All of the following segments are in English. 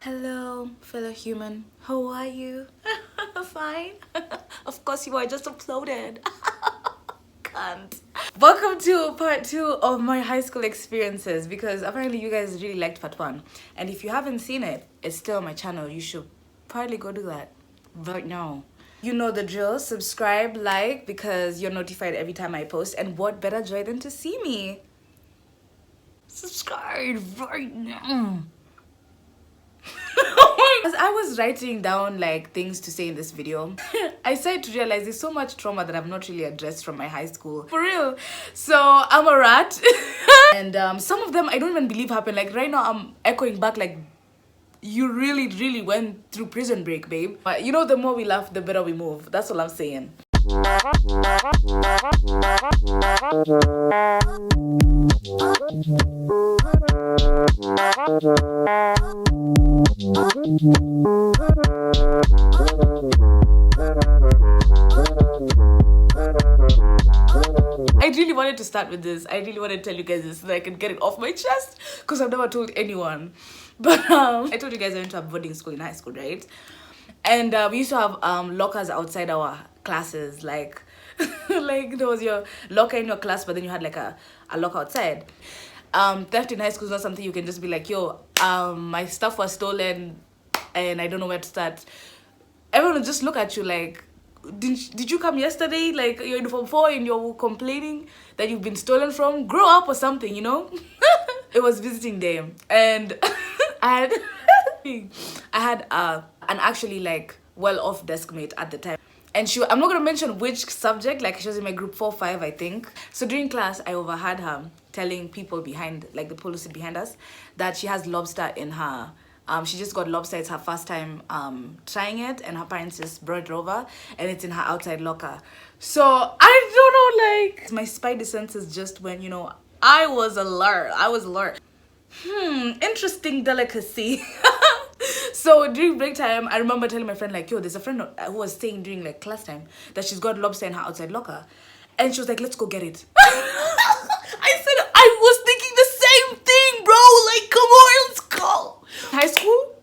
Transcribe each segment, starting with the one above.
Hello, fellow human. How are you? Fine. Of course you are. Just uploaded. Can't. Welcome to part 2 of my high school experiences because apparently you guys really liked part 1. And if you haven't seen it, it's still on my channel. You should probably go do that right now. You know the drill. Subscribe, like, because you're notified every time I post. And what better joy than to see me? Subscribe right now. As I was writing down like things to say in this video, I started to realize there's so much trauma that I've not really addressed from my high school. For real. So I'm a rat. And some of them I don't even believe happened. Like right now I'm echoing back like, you really went through prison break, babe. But you know, the more we laugh, the better we move. That's all I'm saying. I really wanted to start with this. I really wanted to tell you guys this so that I can get it off my chest because I've never told anyone. But I told you guys I went to a boarding school in high school, right? And we used to have lockers outside our classes, like like there was your locker in your class, but then you had like a locker outside. Theft in high school is not something you can just be like, yo, my stuff was stolen and I don't know where to start. Everyone will just look at you like, did you come yesterday? Like you're in Form 4 and you're complaining that you've been stolen from? Grow up or something, you know? It was visiting day and I had an actually like well-off desk mate at the time. And I'm not gonna mention which subject, like she was in my group 4-5, I think. So during class, I overheard her telling people behind, like the police behind us, that she has lobster in her. She just got lobster. It's her first time trying it, and her parents just brought it over, and it's in her outside locker. So I don't know, like my spidey senses just went, you know, I was alert. Interesting delicacy. So during break time, I remember telling my friend like, yo, there's a friend who was staying during like class time that she's got lobster in her outside locker. And she was like, let's go get it. I said, I was thinking the same thing, bro. Like, come on, let's go. High school,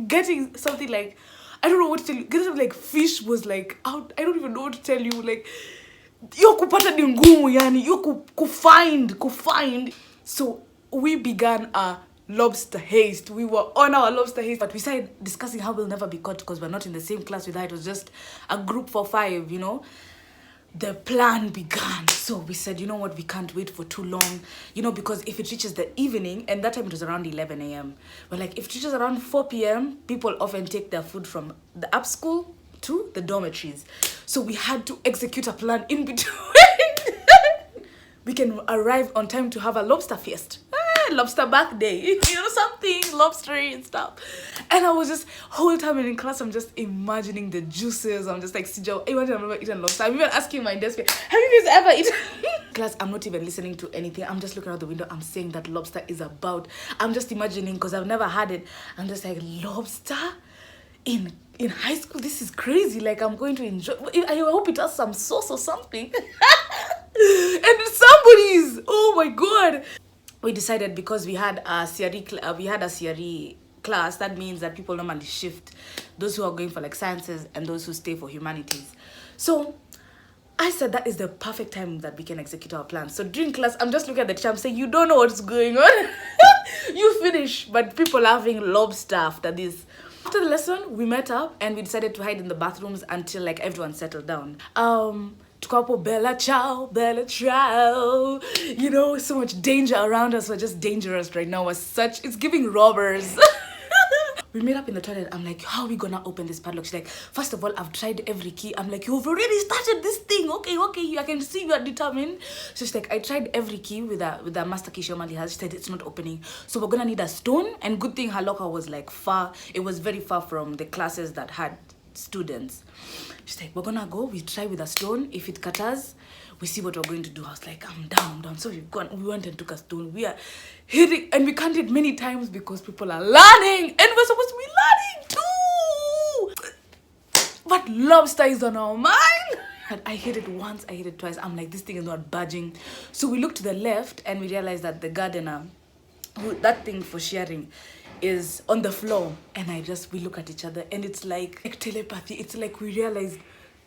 getting something like, I don't know what to tell you. Getting something like fish was like out. I don't even know what to tell you. Like, yo kupata ni ngumu yani. Yo kufind. So we began a lobster haste. We were on our lobster haste, but we started discussing how we'll never be caught because we're not in the same class with her. It was just a group for 5, you know. The plan began. So we said, you know what, we can't wait for too long, you know, because if it reaches the evening, and that time it was around 11 a.m. We're like, if it reaches around 4 p.m., people often take their food from the up school to the dormitories. So we had to execute a plan in between. We can arrive on time to have a lobster feast. Lobster back day, you know, something lobstery and stuff. And I was just whole time in class, I'm just imagining the juices. I'm just like, Sijo, I remember eating lobster. I'm even asking my desk, have you guys ever eaten? Class, I'm not even listening to anything. I'm just looking out the window. I'm saying that lobster is about. I'm just imagining because I've never had it. I'm just like, lobster in high school, this is crazy. Like I'm going to enjoy. I hope it has some sauce or something. And somebody's, oh my god. We decided because we had a CRE class, that means that people normally shift, those who are going for like sciences and those who stay for humanities. So I said that is the perfect time that we can execute our plan. So during class, I'm just looking at the teacher, I'm saying, you don't know what's going on. You finish, but people are having lobster after this. After the lesson, we met up and we decided to hide in the bathrooms until like everyone settled down. Tukapo Bella Ciao, you know, so much danger around us. We're just dangerous right now. It's giving robbers. We made up in the toilet. I'm like, how are we gonna open this padlock? She's like, first of all, I've tried every key. I'm like, you've already started this thing. Okay, I can see you are determined. So she's like, I tried every key with a master key she normally has. She said it's not opening. So we're gonna need a stone. And good thing her locker was like far. It was very far from the classes that had students. She's like, we're gonna go, we try with a stone. If it cutters, we see what we're going to do. I was like, I'm down. So we went and took a stone. We are hitting, and we can't hit many times because people are learning, and we're supposed to be learning too. But lobster is on our mind. And I hit it once, I hit it twice. I'm like, this thing is not budging. So we looked to the left and we realized that the gardener, that thing for sharing, is on the floor, and we look at each other, and it's like telepathy. It's like we realize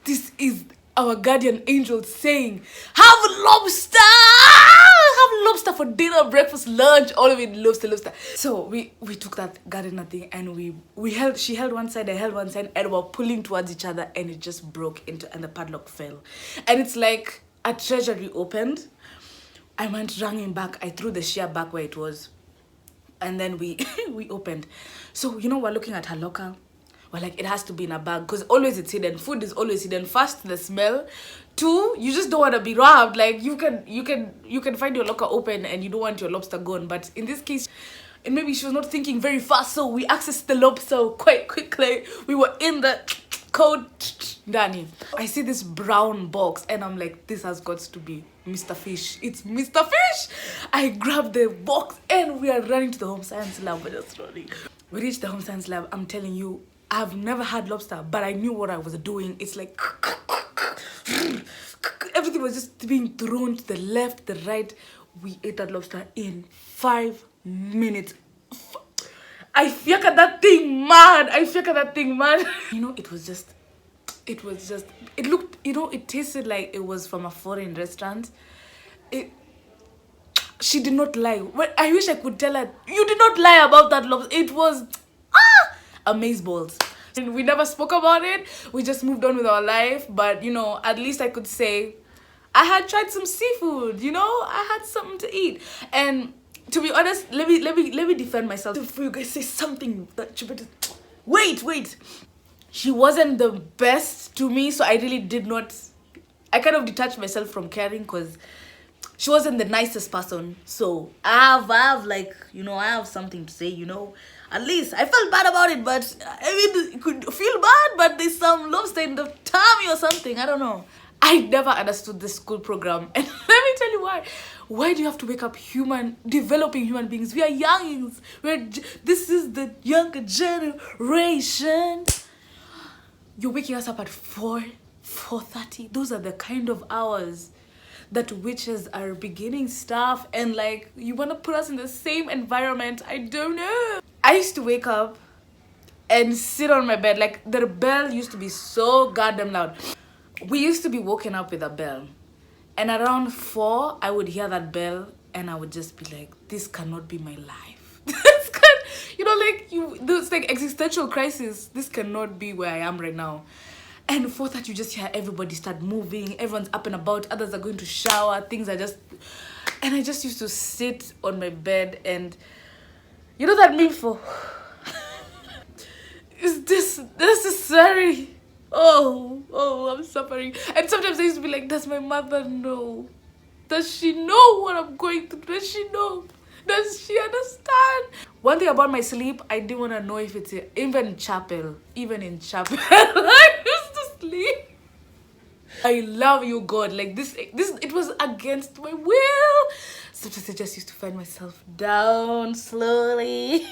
this is our guardian angel saying, have lobster, have lobster for dinner, breakfast, lunch, all of it, lobster. So we took that gardener thing, and she held one side, I held one side, and we're pulling towards each other, and it just broke into, and the padlock fell. And it's like a treasury opened. I went running back, I threw the shear back where it was, and then we we opened. So we're looking at her locker. We're like, it has to be in a bag, because always it's hidden. Food is always hidden. First, the smell. Two, you just don't want to be robbed. Like, you can find your locker open and you don't want your lobster gone. But in this case, and maybe she was not thinking very fast, so we accessed the lobster quite quickly. We were in the code. Danny, I see this brown box, and I'm like, this has got to be Mr. Fish. It's Mr. Fish. I grabbed the box, and we are running to the home science lab. We're just running. We reached the home science lab. I'm telling you, I've never had lobster, but I knew what I was doing. It's like everything was just being thrown to the left, the right. We ate that lobster in 5 minutes. I fiaka that thing mad. It looked, it tasted like it was from a foreign restaurant. She did not lie. Well, I wish I could tell her, you did not lie about that lobster. It was amazeballs. And we never spoke about it. We just moved on with our life. But at least I could say I had tried some seafood. I had something to eat. And to be honest, let me defend myself. Before you guys say something that you better wait. She wasn't the best to me, so I really did not. I kind of detached myself from caring, because she wasn't the nicest person. So I have something to say. At least I felt bad about it, but you could feel bad, but there's some lobster in the tummy or something. I don't know. I never understood this school program, and let me tell you why. Why do you have to wake up developing human beings? We are youngins. This is the younger generation. You're waking us up at 4:30. Those are the kind of hours that witches are beginning stuff, and you want to put us in the same environment. I don't know. I used to wake up and sit on my bed. The bell used to be so goddamn loud. We used to be woken up with a bell, and around 4 I would hear that bell, and I would just be like, this cannot be my life. It's like existential crisis. This cannot be where I am right now. And 4:30, you just hear everybody start moving. Everyone's up and about. Others are going to shower. Things are just... And I just used to sit on my bed, and that meme for... Is this necessary? Oh, I'm suffering. And sometimes I used to be like, does my mother know? Does she know what I'm going through? Does she know? Does she understand? One thing about my sleep, I didn't want to know if it's even in chapel. I used to sleep. I love you, God. This, it was against my will. Sometimes I just used to find myself down slowly.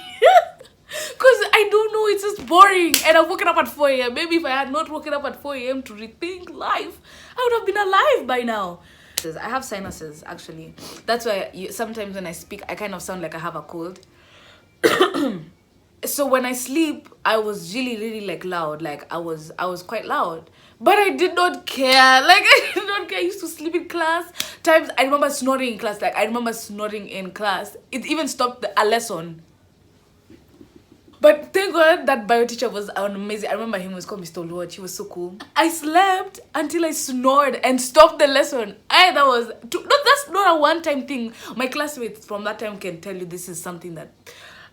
Because I don't know, it's just boring. And I've woken up at 4 a.m. Maybe if I had not woken up at 4 a.m. to rethink life, I would have been alive by now. I have sinuses, actually. That's why sometimes when I speak, I kind of sound like I have a cold. So when I sleep, I was really loud. I was quite loud. But I did not care. I did not care. I used to sleep in class. Times I remember snoring in class. It even stopped a lesson. But thank God that bio teacher was amazing. I remember him, was called Mr. Lord. He was so cool. I slept until I snored and stopped the lesson. That's not a one-time thing. My classmates from that time can tell you this is something that,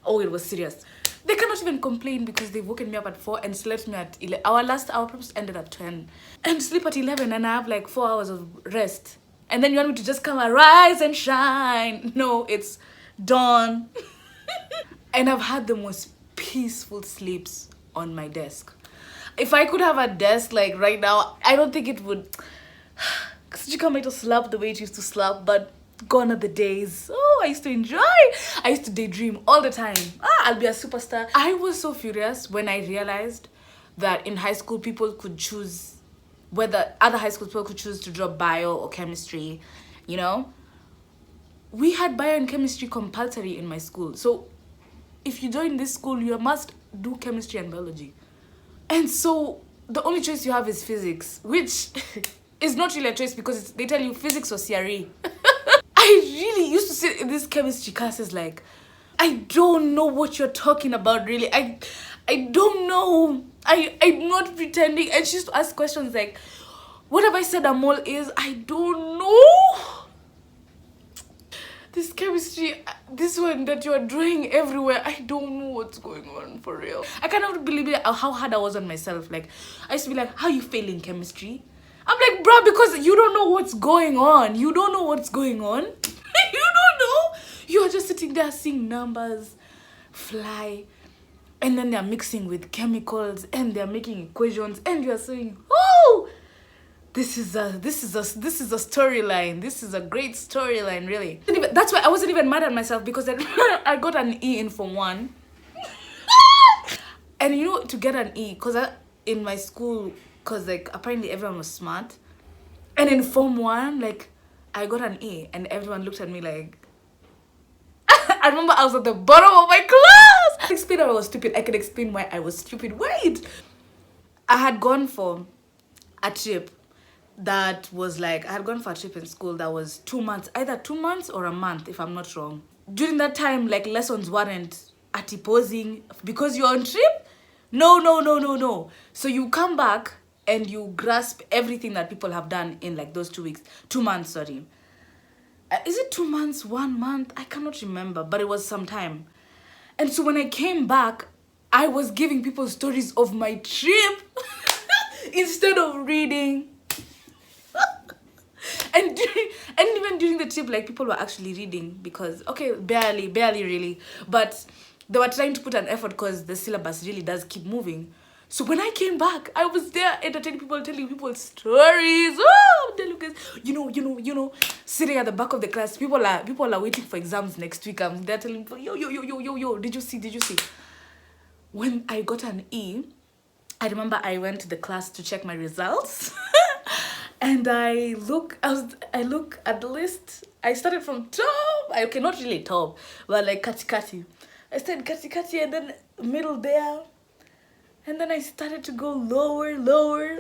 it was serious. They cannot even complain because they've woken me up at 4 and slept me at 11. Our practice ended at 10. And sleep at 11, and I have 4 hours of rest. And then you want me to just come and rise and shine. No, it's dawn. And I've had the most peaceful sleeps on my desk. If I could have a desk right now, I don't think it would. Chika might have slapped the way it used to slap, but gone are the days. I used to enjoy. I used to daydream all the time. I'll be a superstar. I was so furious when I realized that in high school people could choose whether other high school people could choose to drop bio or chemistry. We had bio and chemistry compulsory in my school. So if you join this school, you must do chemistry and biology. And so the only choice you have is physics, which is not really a choice because they tell you physics or CRE. I really used to sit in these chemistry classes like, I don't know what you're talking about, really. I don't know. I'm not pretending. And she used to ask questions like, what have I said a mole is? I don't know. This chemistry, this one that you're drawing everywhere, I don't know what's going on for real. I cannot believe it, how hard I was on myself. Like, I used to be like, how are you failing chemistry? I'm like, bruh, because you don't know what's going on. You don't know what's going on. You don't know. You're just sitting there seeing numbers fly. And then they're mixing with chemicals and they're making equations. And you're saying, oh, this is a storyline. This is a great storyline, really. That's why I wasn't even mad at myself, because I got an E in Form 1. And you know, to get an E, because in my school, because like apparently everyone was smart. And in Form 1, like I got an E and everyone looked at me like, I remember I was at the bottom of my class. I could explain why I was stupid. I could explain why I was stupid. Wait. I had gone for a trip that was like, I had gone for a trip in school that was 2 months, either 2 months or a month, if I'm not wrong. During that time, like, lessons weren't posing because you're on trip. No. So you come back and you grasp everything that people have done in like those 2 weeks, 2 months, sorry. Is it 2 months, 1 month? I cannot remember, but it was some time. And so when I came back, I was giving people stories of my trip instead of reading. And even during the trip, like, people were actually reading because, okay, barely really, but they were trying to put an effort because the syllabus really does keep moving. So when I came back, I was there entertaining people, telling people stories. Oh, I'm telling you guys, you know, sitting at the back of the class. People are waiting for exams next week. I'm there telling people, yo, did you see? When I got an E, I remember I went to the class to check my results. And I look at the list. I started from top. Okay, not really top, but like kati. I started kati and then middle there. And then I started to go lower.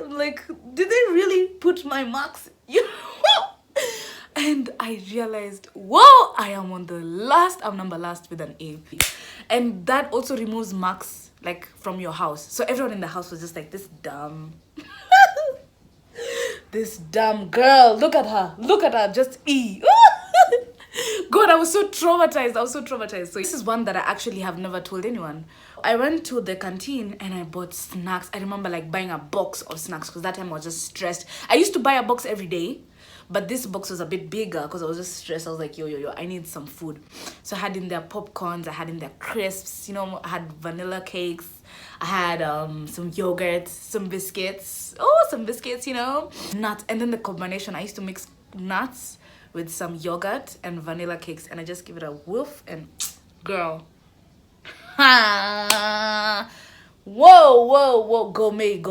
Like, did they really put my marks? And I realized, whoa, I'm number last with an A. And that also removes marks, like, from your house. So everyone in the house was just like, this dumb girl, look at her, just E. God, I was so traumatized. So this is one that I actually have never told anyone. I went to the canteen and I bought snacks. I remember like buying a box of snacks because that time I was just stressed. I used to buy a box every day, but this box was a bit bigger because I was just stressed. I was like, yo, I need some food. So I had in there popcorns, I had in there crisps, I had vanilla cakes, I had some yogurt, some biscuits, nuts. And then the combination, I used to mix nuts with some yogurt and vanilla cakes, and I just give it a woof, and girl, whoa, gourmet.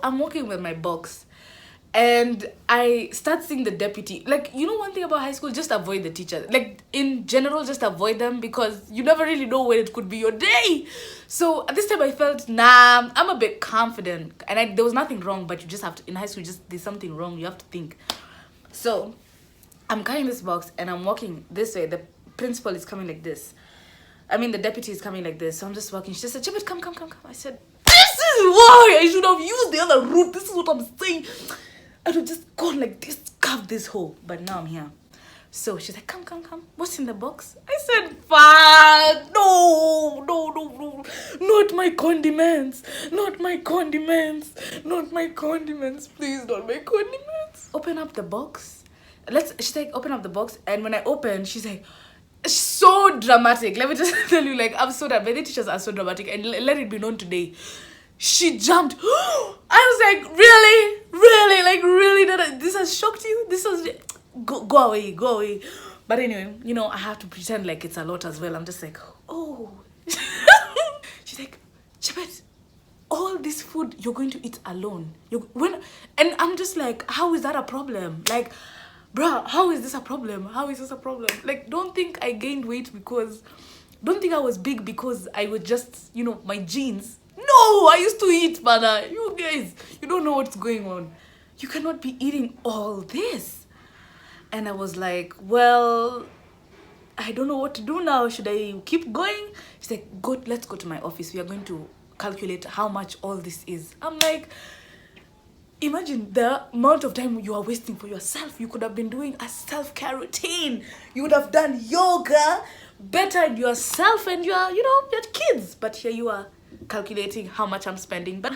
I'm walking with my box, and I start seeing the deputy. Like, one thing about high school, just avoid the teachers. Like, in general, just avoid them because you never really know when it could be your day. So at this time I felt, nah, I'm a bit confident, and there was nothing wrong, but you just have to, in high school, there's something wrong, you have to think. So I'm carrying this box and I'm walking this way. The principal is coming like this. The deputy is coming like this. So I'm just walking. She just said, Chibit, come. I said, this is why I should have used the other route. This is what I'm saying. I would have just gone like this, carved this hole. But now I'm here. So she's like, come. What's in the box? I said, fuck. No. Not my condiments. Please, not my condiments. Open up the box. She's like, open up the box. And when I open, she's like, so dramatic. Let me just tell you, like, I'm so dramatic. Many teachers are so dramatic, and let it be known today. She jumped. I was like, really? Like, really? This has shocked you? This has... Go away. But anyway, I have to pretend like it's a lot as well. I'm just like, oh. She's like, Chibet, all this food you're going to eat alone. And I'm just like, how is that a problem? Like, bruh, how is this a problem? Like, don't think I gained weight because Don't think I was big because I was just, my genes. No, I used to eat, brother. You guys, you don't know what's going on. You cannot be eating all this. And I was like, well, I don't know what to do now. Should I keep going? She's like, go, let's go to my office. We are going to calculate how much all this is. I'm like, imagine the amount of time you are wasting for yourself. You could have been doing a self-care routine. You would have done yoga, bettered yourself and your kids. But here you are calculating how much I'm spending. But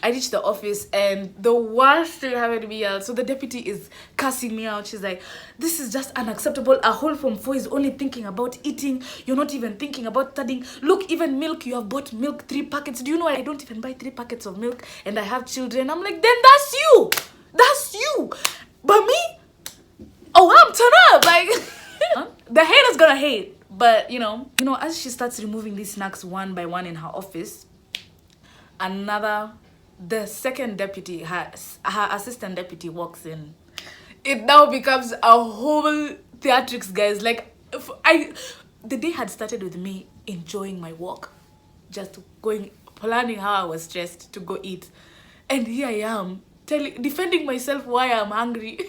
I reached the office and the worst thing happened to me. So the deputy is cussing me out. She's like, this is just unacceptable. A whole Form 4 is only thinking about eating. You're not even thinking about studying. Look, even milk, you have bought milk 3 packets. Do you know I don't even buy 3 packets of milk and I have children? I'm like, then that's you. That's you. But me? Oh, I'm turned up. Like, the haters gonna hate. But, as she starts removing these snacks one by one in her office, the second deputy, her assistant deputy walks in. It now becomes a whole theatrics, guys. Like, the day had started with me enjoying my walk, just planning how I was stressed to go eat. And here I am, defending myself why I'm hungry.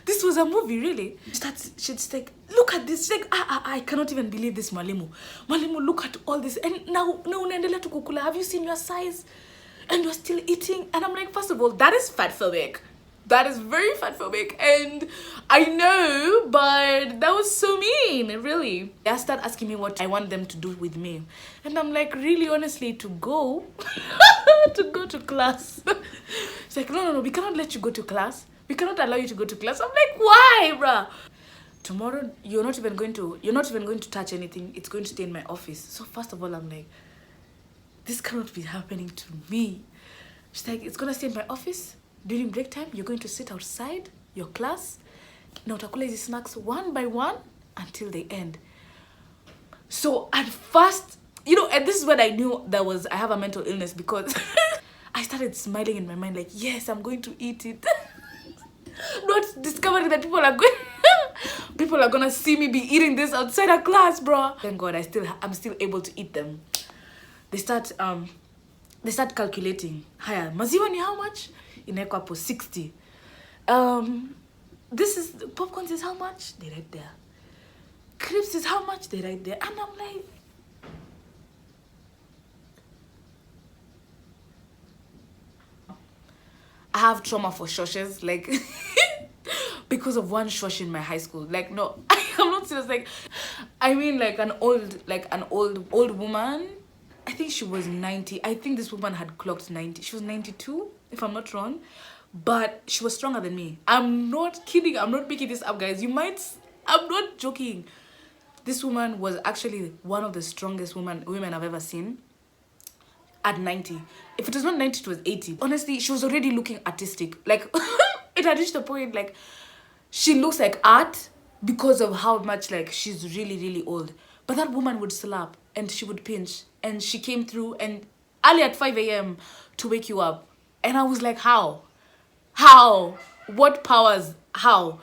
This was a movie, really. She's like, look at this. She's like, I cannot even believe this, Mwalimu. Mwalimu, look at all this. And now unaendelea tu kukula. Have you seen your size? And you're still eating. And I'm like, first of all, that is fatphobic. That is very fatphobic. And I know, but that was so mean, really. They start asking me what I want them to do with me. And I'm like, really, honestly, to go to class. It's like, no, we cannot let you go to class. We cannot allow you to go to class. I'm like, why, bruh? Tomorrow, you're not even going to touch anything. It's going to stay in my office. So first of all, I'm like, this cannot be happening to me. She's like, it's going to stay in my office. During break time, you're going to sit outside your class. Now, utakula hizi snacks one by one until they end. So at first, and this is when I knew I have a mental illness, because I started smiling in my mind like, yes, I'm going to eat it. Not discovering that people are gonna see me be eating this outside of class, bro. Thank God I'm still able to eat them. They start calculating. Haya, maziwa ni how much? Inawekwa hapo 60. This is popcorn is how much? They write there. Crisps is how much? They write there. And I'm like, I have trauma for shoshes, like because of one shosh in my high school. Like, no, I'm not serious. Like, I mean, like an old woman. I think she was 90. I think this woman had clocked 90. She was 92, if I'm not wrong. But she was stronger than me. I'm not kidding. I'm not making this up, guys. I'm not joking. This woman was actually one of the strongest women I've ever seen. At 90. If it was not 90, it was 80. Honestly, she was already looking artistic. Like, it had reached the point, like, she looks like art because of how much, like, she's really, really old. But that woman would slap and she would pinch. And she came through and early at 5 a.m. to wake you up. And I was like, how? How? What powers? How?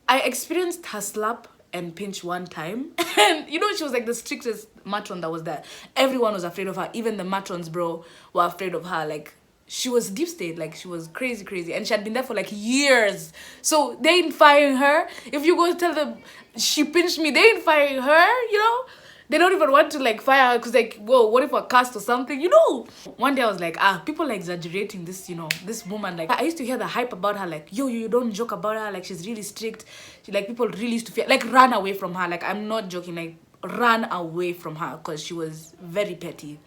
I experienced her slap and pinch one time. And, she was like the strictest matron that was there. Everyone was afraid of her. Even the matrons, bro, were afraid of her. Like, she was deep state. Like, she was crazy. And she had been there for, like, years. So, they ain't firing her. If you go tell them she pinched me, they ain't firing her, They don't even want to, like, fire her because, like, whoa, what if a cast or something, One day I was like, people are exaggerating this, this woman. Like, I used to hear the hype about her, like, yo, you don't joke about her. Like, she's really strict. People really used to fear, like, run away from her. Like, I'm not joking. Like, run away from her because she was very petty.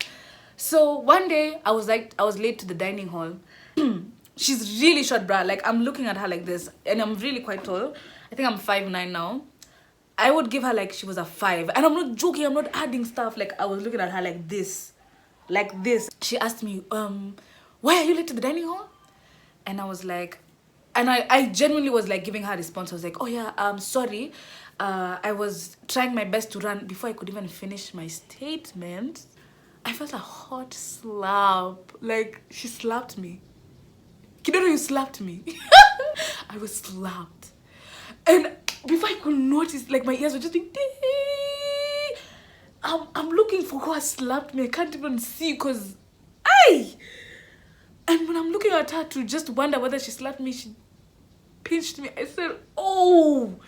So, one day, I was late to the dining hall. She's really short, bruh. Like, I'm looking at her like this. And I'm really quite tall. I think I'm 5'9" now. I would give her like she was a 5. And I'm not joking, I'm not adding stuff. Like, I was looking at her like this. Like this. She asked me, why are you late to the dining hall? And I was like, and I genuinely was like giving her a response. I was like, oh yeah, sorry. I was trying my best to run. Before I could even finish my statement, I felt a hot slap. Like, she slapped me. Kidodo, you slapped me. I was slapped. And before I could notice, like, my ears were just doing, I'm looking for who has slapped me. I can't even see because I. And when I'm looking at her to just wonder whether she slapped me, she pinched me. I said, "Oh,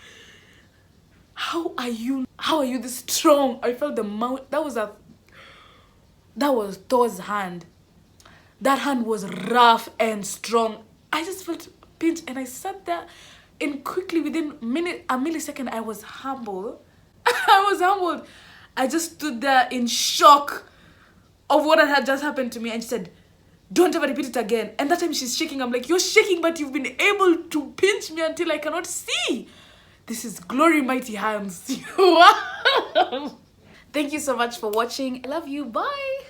how are you? How are you this strong?" I felt the mouth. That was Thor's hand. That hand was rough and strong. I just felt pinched, and I sat there. And quickly, within a millisecond, I was humble. I was humbled. I just stood there in shock of what had just happened to me. And she said, "Don't ever repeat it again." And that time she's shaking. I'm like, "You're shaking, but you've been able to pinch me until I cannot see. This is glory, mighty hands." Thank you so much for watching. I love you. Bye.